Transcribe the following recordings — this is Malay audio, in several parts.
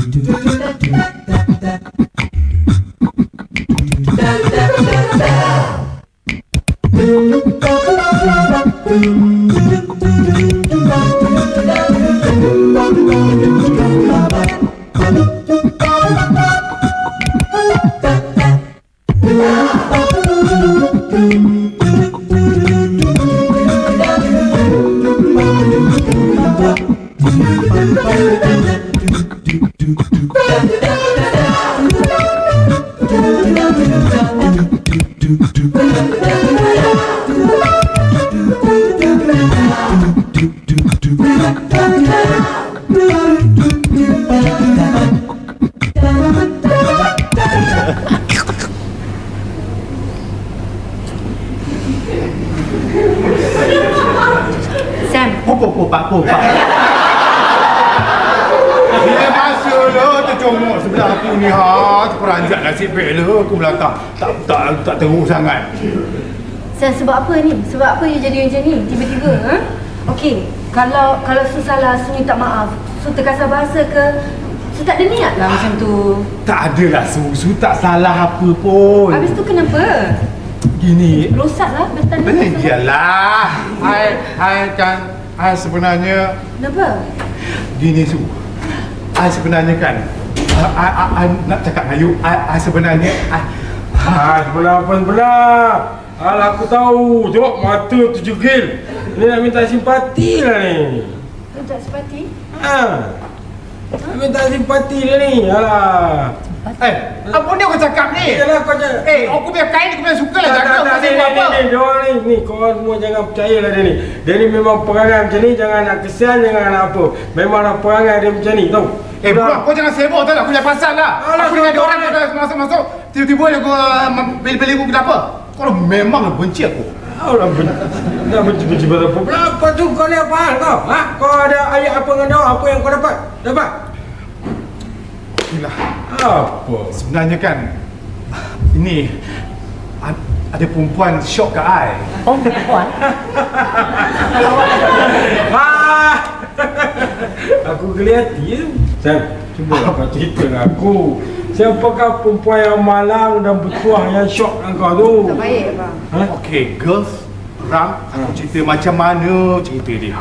Sam. Pak. Bila masa lah tercomot sebelah aku ni terperanjat nasib baik lah aku belakang. Tak teruk sangat. Sam, sebab apa ni? Sebab apa you jadi macam ni? Tiba-tiba, ha? Okey, kalau Su salah, Su minta maaf. Su terkasar bahasa ke? Su tak ada niat lah macam tu. Tak adalah Su tak salah apa pun. Habis tu kenapa? Gini. Rosak lah betul ni. Iyalah. Hai sebenarnya. Kenapa? Gini Su. Hai sebenarnya kan. Nak cakap dengan you. Hai sebenarnya. Sebelah. Alah, aku tahu. Tengok mata tu jegil. Ni nak minta simpati lah ni. Minta simpati? Nak minta simpati lah ni. Alah. Apa ni kau cakap ni? Yalah, kau jangan. Aku punya kain aku punya suka lah cakap. Dia orang ni, korang semua jangan percayalah dia ni. Dia ni memang perangai macam ni, jangan nak kesian, jangan nak apa. Memanglah perangai dia macam ni, tahu? Bro, kau jangan sibuk tau lah, aku punya pasal lah. Aku dengan dia orang dah masuk-masuk, tiba-tiba dia kau beli-beli aku kenapa? Kau memang benci aku. Alah, nak benci-benci pasal apa? Berapa tu kau ni apa hal kau? Kau ada ayat apa dengan dia? Apa yang kau dapat? Inilah. Apa? Sebenarnya kan, ini ada perempuan syok ke I. Oh, perempuan? Aku geli hati tu. Sam, cuba kau cerita dengan aku. Siapakah perempuan yang malang dan bertuah yang syok dengan kau tu? Tak baik, bang. Okay, girls, Ram, aku cerita macam mana cerita dia.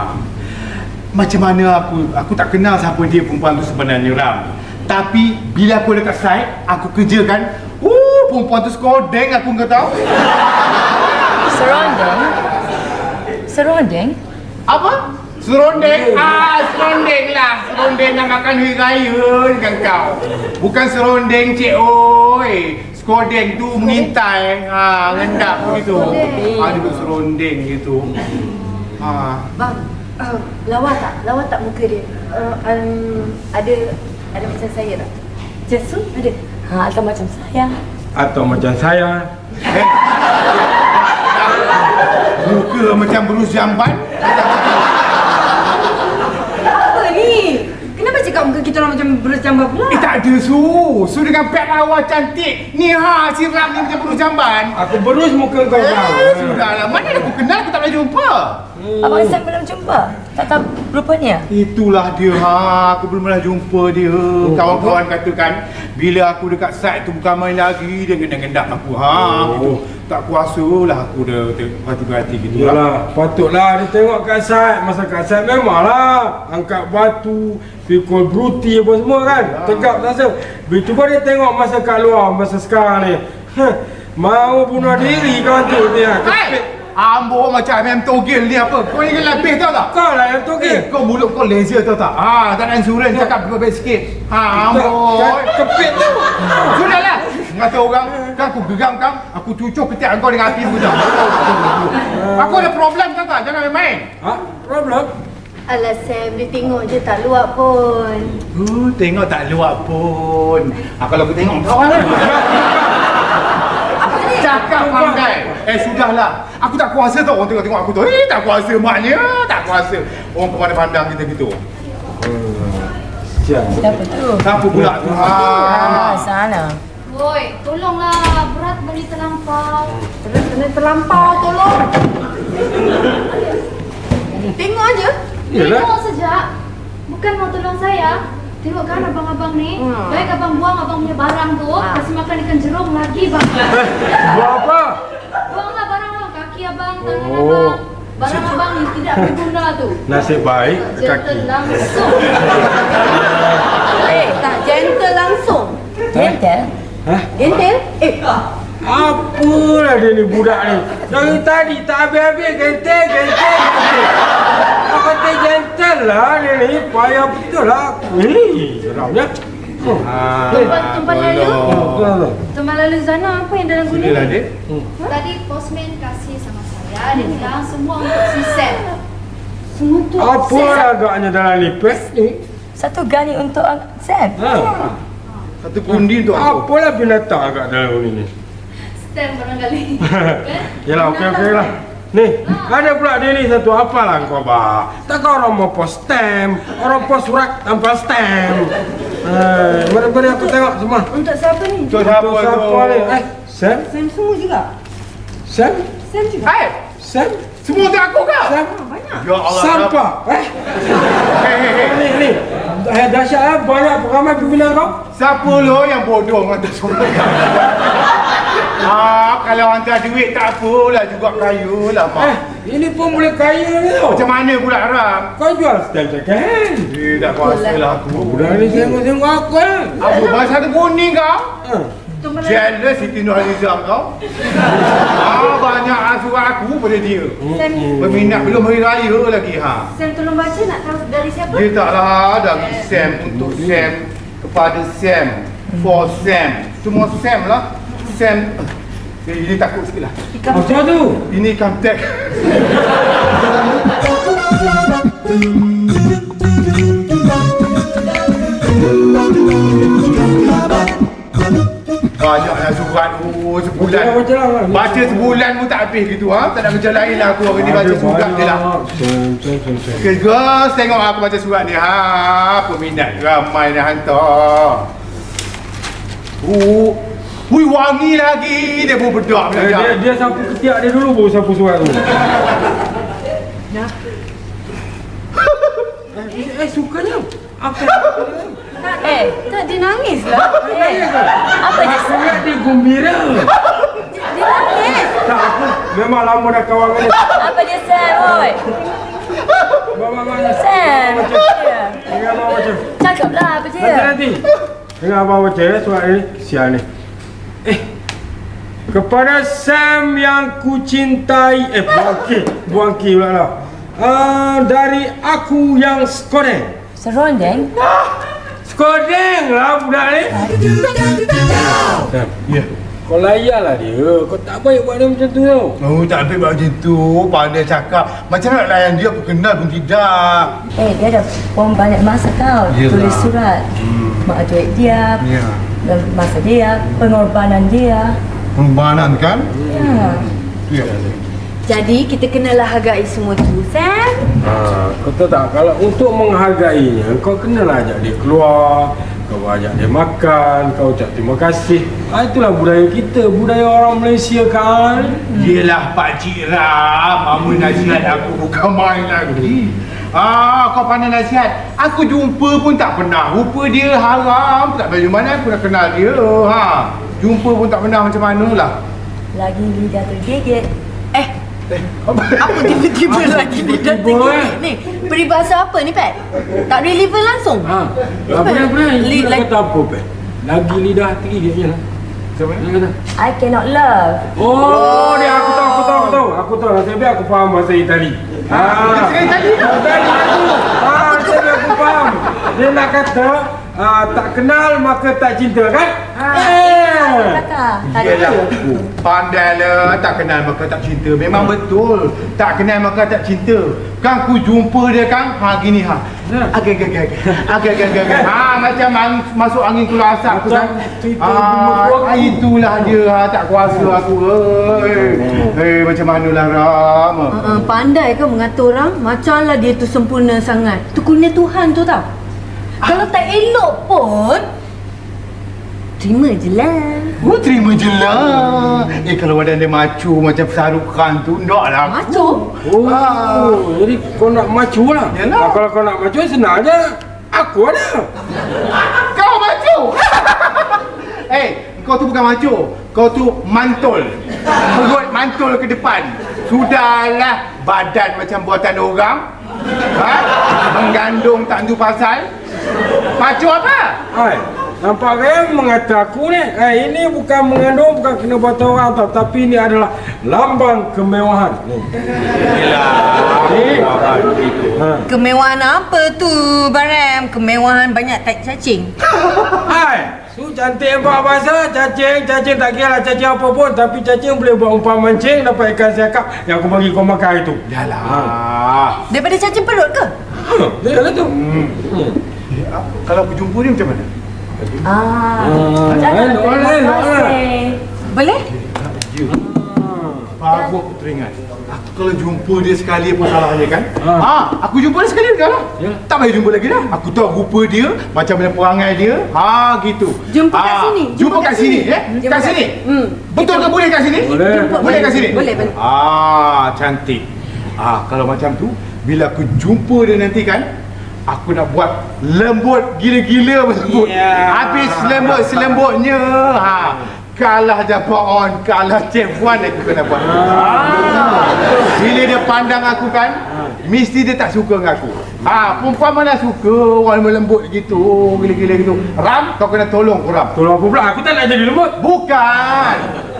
Macam mana aku tak kenal siapa dia perempuan tu sebenarnya, Ram. Tapi bila aku dekat site, aku kerja kan, perempuan tu skodeng aku, kau tahu? Serondeng? Apa? Serondeng? Serondeng lah. Serondeng nak makan hari raya dengan kau. Bukan serondeng, cik oi. Skodeng tu mengintai. Ngendap begitu. Ada serondeng gitu. Bang, lawa tak muka dia? Ada macam saya tak? Macam Su ada? Atau macam saya? Atau macam saya? Muka macam berus jamban. Apa ni? Kenapa cakap muka kita orang macam berus jamban pula? Tak ada Su dengan pet lawa cantik. Ni si Ram ni macam berus jamban. Aku berus muka kau bang. Sudahlah, mana aku kenal, aku tak pernah jumpa. Abang Sam belum jumpa? Tak tahu rupanya? Itulah dia, aku belum pernah jumpa dia. Kawan-kawan katakan bila aku dekat site tu bukan main lagi, dia gendap-gendap aku. Gitu. Tak kuasalah aku dah hati-hati gitu. Yalah, patutlah dia tengok kat site. Masa kat site memanglah angkat batu, pikul bruti apa semua kan. Tegap rasa. Cuba dia tengok masa kat luar, masa sekarang ni. Mau bunuh diri kawan tu dia. Ambo macam MM Togel ni apa? Kau ingat lebih tau tak? Kau lah yang Togel. Kau mulut kau laser tau tak? Tak ada insurans, cakap lebih sikit. Ambo. Kepit tu. Sudahlah. Ngata orang, kan aku geram kan? Aku cucuk ketiak kau dengan api aku tak? Aku ada problem tau tak? Jangan main-main. Problem? Alah Sam, dia tengok je tak luak pun. Tengok tak luak pun. Kalau aku tengok kau lah. Cakap pandai. Sudahlah. Aku tak kuasa tau orang tengok aku tu. Tak kuasa maknya. Tak kuasa. Orang pandang kita gitu. Siapa tu? Siapa pula tu? Sana. Woi, tolonglah. Berat beli terlampau. Terlampau, tolong. Tengok aja. Yalah. Tengok sejak. Bukan mau tolong saya. Tengok kan abang-abang ni. Hmm. Baik abang buang abang punya barang tu, kasih makan ikan jerung lagi bang. Buat apa? Buanglah barang abang, kaki abang, tangan Oh. abang. Barang abang yang tidak berguna tu. Nasib baik kaki. Gentle langsung. Tak gentle langsung. Gentle? Hah? Gentle? Apalah dia ni budak ni. Dari tadi tak habis-habis gentle. Aku kata gentle lah dia ni. Payah betul lah. Seramnya. Tumpang lalu? Tumpang lalu Zana apa yang dalam guni? Sinilah dia. Tadi postman kasih sama saya. Dia bilang semua untuk si Sam. Semua tu. Apa agaknya dalam lipet ni? Satu gali untuk Sam. Satu kundi untuk aku. Apalah binatang agak dalam ni. Sam barangkali. Yalah, okey lah. Ni, ada pula dia ni satu apalah kau bah. Takkan orang mau post stamp, orang post surat tanpa stamp. Mari aku tengok semua. Untuk siapa ni? Untuk siapa tu? ni? Sam? Sam semua juga. Sam? Sam juga. Hai, Sam? semua untuk aku kau? Sam? Banyak. Ya Allah. Sampah? Ni. Dahsyat lah, banyak ramai pimpinan kau. Siapa lo yang bodoh hantar surat? Kalau hantar duit tak apalah, juga kaya lah mak. Ini pun boleh kaya ni tau. Macam mana pula Ram? Kau jual stamp second hand. Tak kuasa lah aku. Budak ni tengok aku kan. Apa bahasa tu kuning kau? Tumpang lalu. Jealous Siti Nurhalizam kau? Banyak surat aku pada dia. Sam, Berminat belum hari raya lagi ha. Sam tolong baca nak tahu dari siapa? Dia taklah dari Sam untuk Sam kepada Sam for Sam. Semua Sam lah. Sam. Ini takut sikit lah. Macam tu. Ini income tax. Banyaklah surat sebulan. Baca sebulan pun tak habis gitu ha. Tak ada kerja lain lah aku hari ni baca surat je lah. Okay guys, tengok aku baca surat ni ha. Peminat ramai dah hantar. Hui wangi lagi. Dia pun bedak belajar. Dia sapu ketiak dia dulu baru sapu surat tu. Sukanya. Apa? Tak dia nangis lah. Apa dia Sam? Sangat dia gembira. Dia nangis. Tak aku memang lama dah kawan dengan dia. Apa dia Sam, oi? Bawa Sam. Ya. Dengar abang baca. Cakaplah apa dia? Nanti. Dengar abang baca surat ni. Sial ni. Kepada Sam yang ku cintai. Buangki pula lah. Dari aku yang skodeng. Serondeng? Skodeng lah budak ni. Sam. Ya. Kau layanlah dia. Kau tak baik buat dia macam tu tau. Oh, tak habis macam tu. Pandai cakap. Macam nak layan dia, aku kenal pun tidak. Dia dah buang banyak masa tau. Yelah. Tulis surat. Mak duit dia. Ya. Dan masa dia. Pengorbanan dia. Pengorbanan kan? Ya. Ya. Jadi kita kenalah hargai semua tu, Sam. Kau tahu tak, kalau untuk menghargainya, kau kenalah ajak dia keluar, kau ajak dia makan, kau ucap terima kasih. Itulah budaya kita, budaya orang Malaysia kan. Yelah Pakcik Ram, Mama nasihat aku bukan main lagi. Kau pandai nasihat. Aku jumpa pun tak pernah. Rupa dia haram. Tak tahu mana aku nak kenal dia. Jumpa pun tak pernah macam mana lah. Lagi lidah tergigit. Apa tiba-tiba lagi lidah tergigit ni? Peribahasa apa ni, Pat? Tak relevan langsung. Apa dia kata apa, Pak? Lagi lidah tergigit lah. Siapa ni kata? I cannot love. Oh, dia aku tahu. Nasib baik aku faham bahasa Itali. Itali aku. Nasib baik aku faham. Dia nak kata tak kenal maka tak cinta kan? Yelah, pandai lah. Tak kenal maka tak cinta. Memang betul. Tak kenal maka tak cinta. Kan ku jumpa dia kan, gini Agak. Macam masuk angin keluar asap tu kan. Itulah dia. Tak kuasa aku. Macam manalah Ram. Pandai ke mengatur orang? Macamlah dia tu sempurna sangat. Tu kurnia Tuhan tu tau. Kalau tak elok pun, terima je lah. Terima je lah. Kalau badan dia macu macam Sarukan tu, nak lah aku. Macu? Jadi kau nak macu lah. Yalah. Kalau kau nak macu senang je. Aku ada. Kau maju. Kau tu bukan maju. Kau tu mantul. Perut mantul ke depan. Sudahlah, badan macam buatan orang. Menggandung tak tentu pasal. Maju apa? Hai, nampak kan mengata aku ni? Ini bukan mengandung, bukan kena buat orang tau. Tapi ini adalah lambang kemewahan. Kemewahan apa tu, Barem? Kemewahan banyak tai cacing. Hai, su cantik buat bahasa cacing tak kira lah cacing apa pun. Tapi cacing boleh buat umpan mancing, dapat ikan siakap yang aku bagi kau makan itu. Yalah. Daripada cacing perut ke? Yalah tu. Kalau aku jumpa dia macam mana? Jangan elok terima lah. kasih. Boleh? Bagus aku teringat. Aku kalau jumpa dia sekali apa salahnya kan? Aku jumpa dia sekali dah lah. Ya. Tak payah jumpa lagi dah. Aku tahu rupa dia, macam mana perangai dia. Gitu. Jumpa kat sini. Jumpa kat sini, Jumpa kat sini. Betul ke boleh kat sini? Boleh. Boleh kat sini? Boleh. Cantik. Kalau macam tu, bila aku jumpa dia nanti kan, aku nak buat lembut gila-gila bersebut. Habis selembut-selembutnya. Kalah Jafar On, kalah Chef Wan aku kena buat. Bila dia pandang aku kan, mesti dia tak suka dengan aku. Perempuan mana suka orang lembut gitu, gila-gila gitu. Ram, kau kena tolong aku, Ram. Tolong aku pula, aku tak nak jadi lembut. Bukan.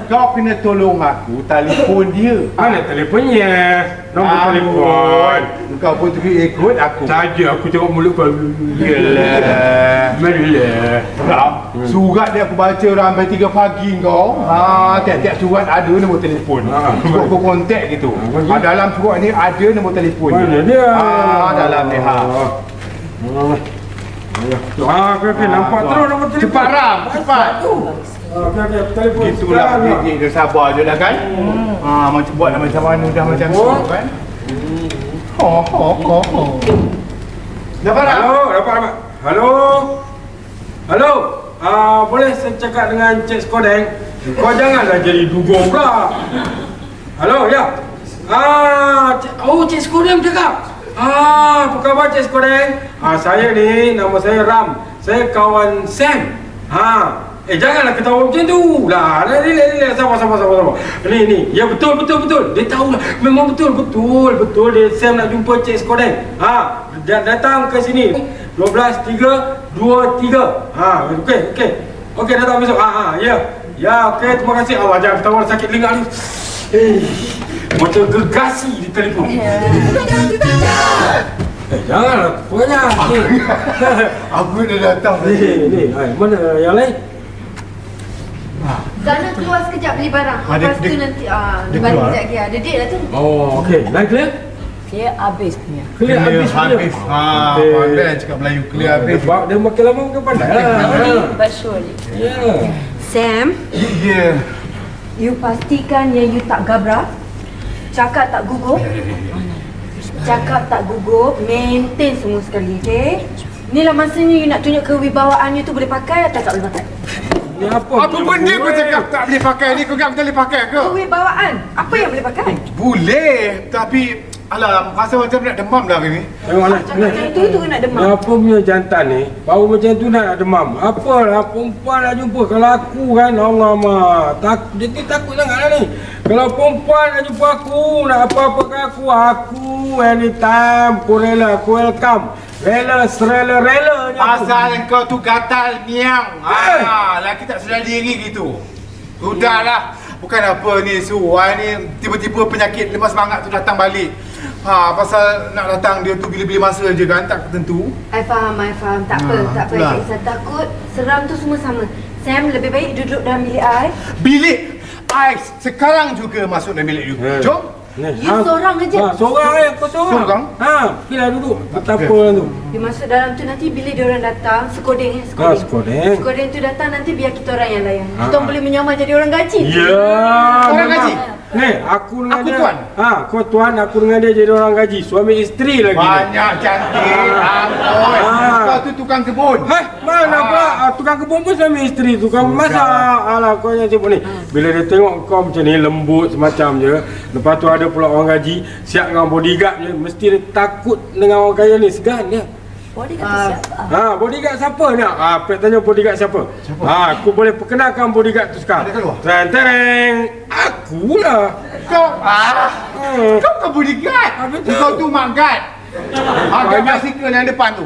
Kau kena tolong aku telefon dia. Mana telefonnya? Nombor telefon. Kau pun ikut aku. Saja aku tengok mulut kau. Yelah. Marilah. Ram, surat dia aku baca sampai 3 pagi kau. Tiap-tiap surat ada nombor telefon. Cuba kau kontak gitu. Dalam surat ni ada nombor telefon Mana dia? Dalam ni. Okey, nampak terus nombor telefon. Cepat Ram, cepat. Okey, telefon. Itulah dia sabar je lah kan. Macam buat lah macam mana dah macam tu kan. Dapat Ram? Dapat. Halo. Boleh saya cakap dengan Cik Skodeng? Kau janganlah jadi dugong pula. Halo, ya. Cik Skodeng bercakap. Apa khabar Cik Skodeng? Saya ni, nama saya Ram. Saya kawan Sam. Janganlah ketawa macam tu. Relax. Sabar. Ni. Ya betul. Dia tahulah. Memang betul. Dia Sam nak jumpa Cik Skodeng. Datang ke sini. 12.323. Okey, datang besok. Ya, okey, terima kasih. Allah, jangan ketawa sakit telinga ni. Macam gergasi di telefon. Janganlah, pokoknya. Aku dah datang. Ni. Mana yang lain? Zana keluar sekejap beli barang. Dia Lepas tu nanti dia balik keluar. sekejap lagi. Ada date lah tu. Okey. Lain clear? Dia habis punya. Clear habis. Pandai nak cakap Melayu clear habis. Sebab dia makin lama makin pandai lah. But surely. Ya. Sam, Ya. you pastikan yang you tak gabra. Cakap tak gugup. Maintain semua sekali, okey? Inilah masanya you nak tunjuk kewibawaan you tu boleh pakai atau tak boleh pakai. Ni apa? Apa benda kau cakap tak boleh pakai ni? Kau ingat aku tak boleh pakai ke? Kewibawaan, apa yang boleh pakai? Boleh, tapi alah, rasa macam nak demam dah hari ni. Tengoklah. Cakap macam tu kena demam. Apa punya jantan ni? Baru macam tu nak demam. Apalah perempuan nak jumpa. Kalau aku kan, Allah dia ni takut sangat lah ni. Kalau perempuan nak jumpa aku, nak apa-apa ke aku anytime, aku rela, aku welcome. Rela je. Pasal kau tu gatal niang. Laki tak sedar diri gitu. Sudahlah. Bukan apa ni ni tiba-tiba penyakit lemah semangat tu datang balik. Pasal nak datang dia tu bila-bila masa je kan, tak tentu. I faham. Tak apa. Tak itulah. payah kisah takut. Seram tu semua sama. Sam, lebih baik duduk dalam bilik I. Bilik I sekarang juga masuk dalam bilik you. Jom. You seorang aja. Seorang kau seorang. Seorang? Pergilah duduk. Betapa lah tu. You masuk dalam tu nanti bila dia orang datang, Skodeng. Skodeng. Skodeng tu datang nanti biar kita orang yang layan. Kita orang boleh menyamar jadi orang gaji. Ya. Orang gaji? Ni, aku dengan Aku dia. tuan? Kau tuan, aku dengan dia jadi orang gaji. Suami isteri lagi. Banyak cantik. Kau tu tukang kebun. Mana pula tukang kebun pun suami isteri, tukang masak. Alah, kau yang sibuk ni. Bila dia tengok kau macam ni, lembut semacam je. Lepas tu ada pula orang gaji, siap dengan bodyguard je. Mesti dia takut dengan orang kaya ni, segan dia. Bodyguard tu siapa? Bodyguard siapa nak? Pek tanya bodyguard siapa? Aku boleh perkenalkan bodyguard tu sekarang. Ada kat luar? Tereng. Akulah. Kau kau kan bodyguard. Kau tu mak guard. Agak basikal yang depan tu.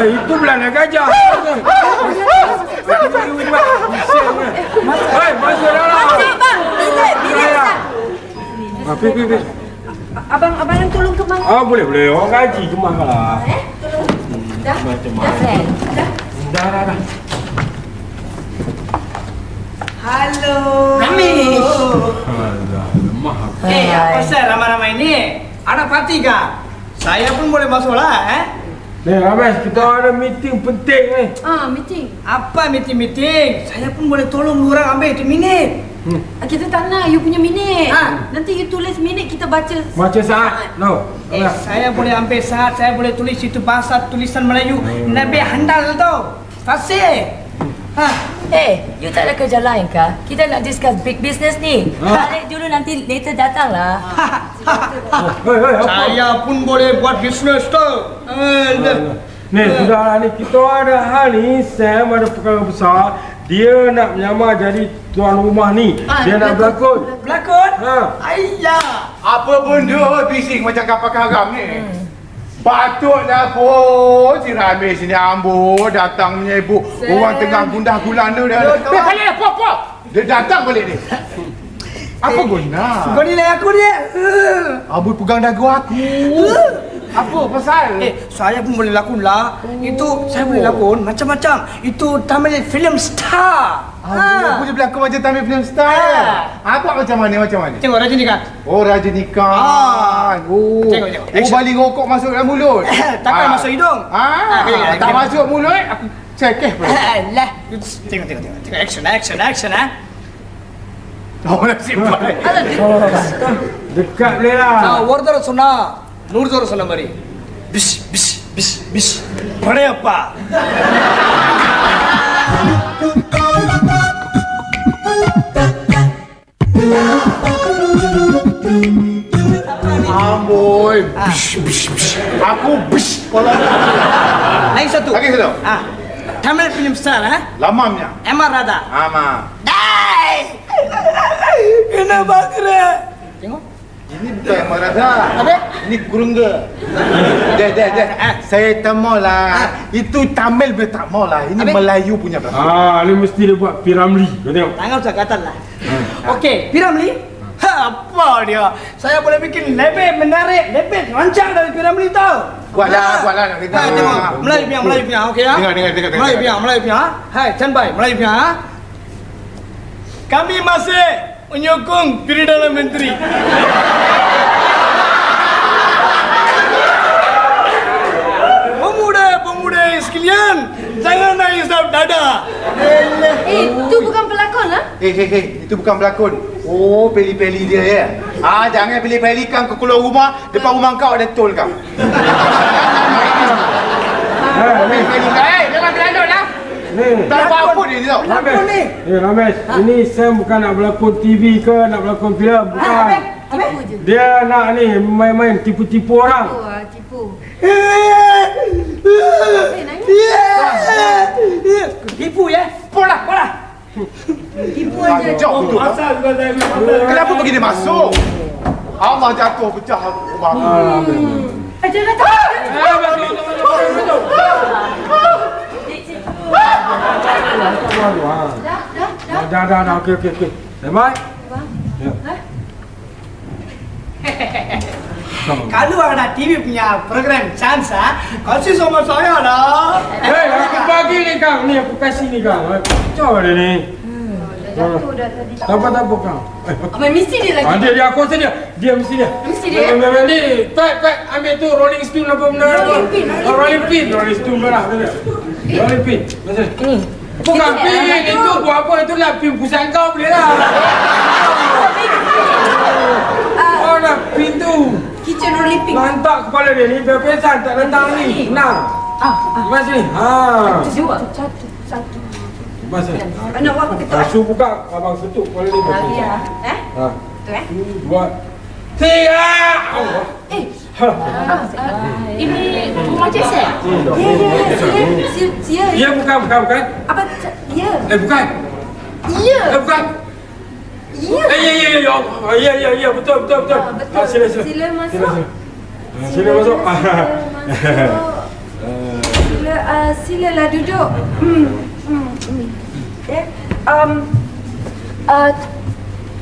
Itu belanda gajah. Masuk dalam. Bang, bilik. Pergi. Abang yang tolong ke bang. Boleh. Orang gaji kemah lah. Tolong. Dah. Macam-macam. Friend. Dah. Halo. Kami. Alah, lemah aku. Apa pasal ramai-ramai ni? Ada parti kah? Saya pun boleh masuk lah, Ni Ramesh, kita ada meeting penting ni. Meeting. Apa meeting-meeting? Saya pun boleh tolong lu orang ambil tu minit. Kita tak nak you punya minit. Ha. Nanti you tulis minit, kita baca. Macam saat. No. Saya boleh ambil saat, saya boleh tulis itu bahasa tulisan Melayu. Nabi handal tau. Fasih. You tak ada kerja lain kah? Kita nak discuss big business ni. Balik dulu nanti later datang lah. Saya pun boleh buat bisnes tu. Ni, sudah ni kita ada hal ni, Sam ada perkara besar. Dia nak menyamar jadi tuan rumah ni. Dia nak berlakon. Berlakon? Ha. Apa benda bising macam kapal karam ni? Patutlah pun si Ramesh ni ambul datang menyebut orang tengah gundah gulana dia. Balik dah, pop. Dia datang balik ni. Apa guna? Kau nilai aku dia. Ambul pegang dagu aku. Apa pasal? Saya pun boleh lakon lah. Itu saya boleh lakon macam-macam. Itu Tamil film star. Aku je berlakon macam Tamil film star. Apa macam mana? Tengok Rajinikanth. Oh, Rajinikanth. Tengok. Balik rokok masuk dalam mulut. Takkan masuk hidung. Tak masuk mulut, aku cekeh pula. Alah. Tengok. Action. Oh, nasib baik. Dekat boleh lah. Warder sona. Nurjor sona mari. Bis. Padayappa. Amboi. Bish. Aku bish. Lagi satu. Tamil film star, Lamamnya. Emma Radha. Ama. Kenapa kena? Tengok. Ini bukan yang Radha. Apa? Ini Kurungga. Dah. Saya tak mau lah. Itu Tamil boleh tak mau lah. Ini Habis? Melayu punya bahasa. Ni mesti dia buat Piramli. Kau tengok. Tangan usah kata lah. Okey, Piramli. Apa dia? Saya boleh bikin lebih menarik, lebih rancang dari Piramli tau. Buatlah nak dengar. Tengok. Melayu punya, okey ya? Dengar. Melayu punya. Hai, standby. Melayu punya. Kami masih menyokong Perdana Menteri. Pemuda sekalian, jangan naik sab dada. Itu bukan pelakon lah. Itu bukan pelakon. Oh, peli-peli dia ya. Jangan peli-pelikan ke keluar rumah, depan rumah kau ada tol kau. Peli-peli kau. Jangan berlandut lah. Tak apa dia tau. Lakon ni. Ramesh, ini Sam bukan nak berlakon TV ke, nak berlakon filem, bukan. Tipu je. Dia nak ni main-main tipu-tipu orang. Tipu. Tipu ya. Pola. Tipu aja. Jauh tu. Kenapa pergi dia masuk? Allah jatuh pecah rumah. Jangan Dah. Okey. Semai. Kalau ada TV punya program chance, kasih sama saya lah. Aku bagi ni kau. Ni aku kasih ni kau. Coba dia ni. jatuh dah tadi. Tak apa kau. Abang mesti dia lagi. Dia aku rasa dia. Dia mesti dia. Mesti dia. Ni, Pat ambil tu Rolling Stone apa benda tu? Rolling Stone belah. Rolling pin. Macam ni. Bukan pin itu buat apa itu lah pin pusat kau boleh lah. Oh nak pin tu. Kitchen rolling pin. Lantak kepala dia ni biar pesan tak rendang ni. Tenang. Mas ni. Satu. Mas ni. Anak buat apa ketuk? Su buka abang ketuk kepala dia. Lagi ya. Ha. Tu eh? Buat. Tiga. Allah. Ini rumah Cik Sam? Ya. Ya, bukan. Apa? Ya. Bukan. Ya. Bukan. Ya. Ya, betul. Betul. Sila. Sila masuk. Sila masuk. Silalah duduk.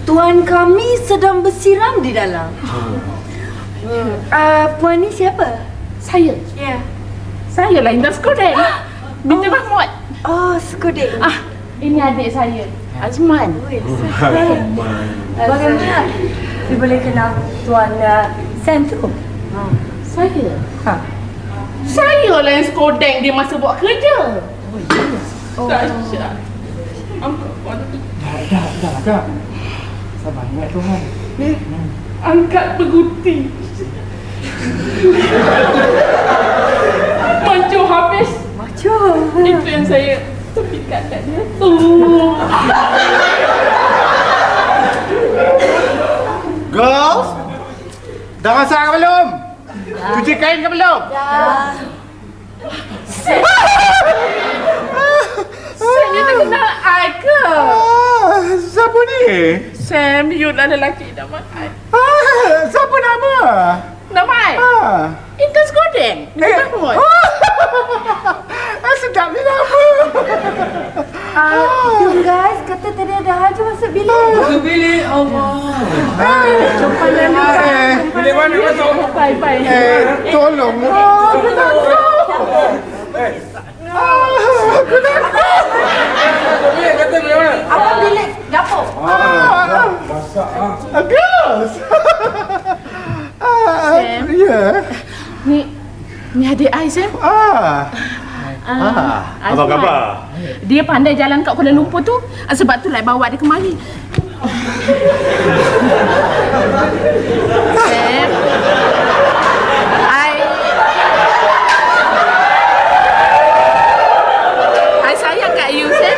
Tuan kami sedang bersiram di dalam. Puan ni siapa? Saya. Ya. Saya lah Indah Skodeng. Binti Mahmud. Oh, Skodeng. Ini adik saya, Azman. Bagaimana you boleh kenal Tuan Sam tu? Saya. Saya lah yang Skodeng dia masa buat kerja. Dahsyat. Dah, Kak. Sabar, ingat Tuhan. Angkat berguti. Mancur habis. Itu yang saya terpikat kat dia tu. Girls, dah masak ke belum? Cuci kain ke belum? Sam, you tak kenal I ke? Siapa ni? Sam, you lah lelaki nama I. Siapa nama? Nama I? Intan Skodeng. Mahmud. Sedap ni nama. You guys kata tadi ada Haji masuk bilik. Bilik Allah. Jumpa lalu. Bilik mana masuk? Bye. Tolong. Bilik kata bilik mana? Apa bilik dapur? Masak Girls. Sam. Ya. Ni adik I, Sam. Apa Azman. khabar? Dia pandai jalan kat Kuala Lumpur tu. Sebab tu lah bawa dia kemari. Sam. I sayang kat you, Sam.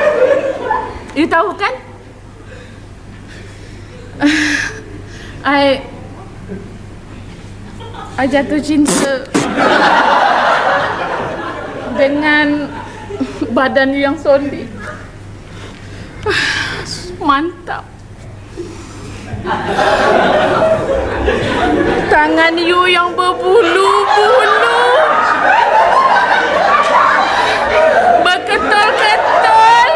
You tahu kan? I jatuh cinta dengan badan you yang solid. Mantap. Tangan you yang berbulu-bulu, berketul-ketul.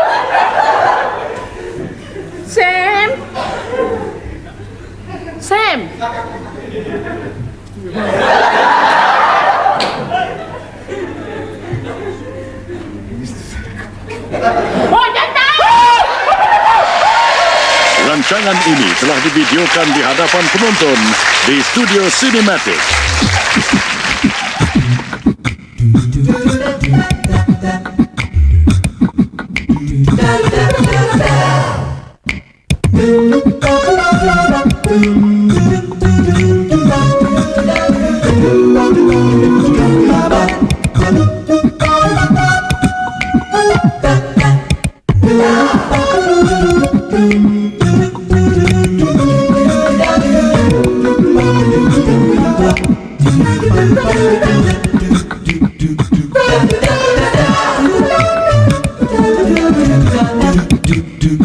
Sam. Oh, jangan! Rancangan ini telah divideokan di hadapan penonton di Studio Cinematic. do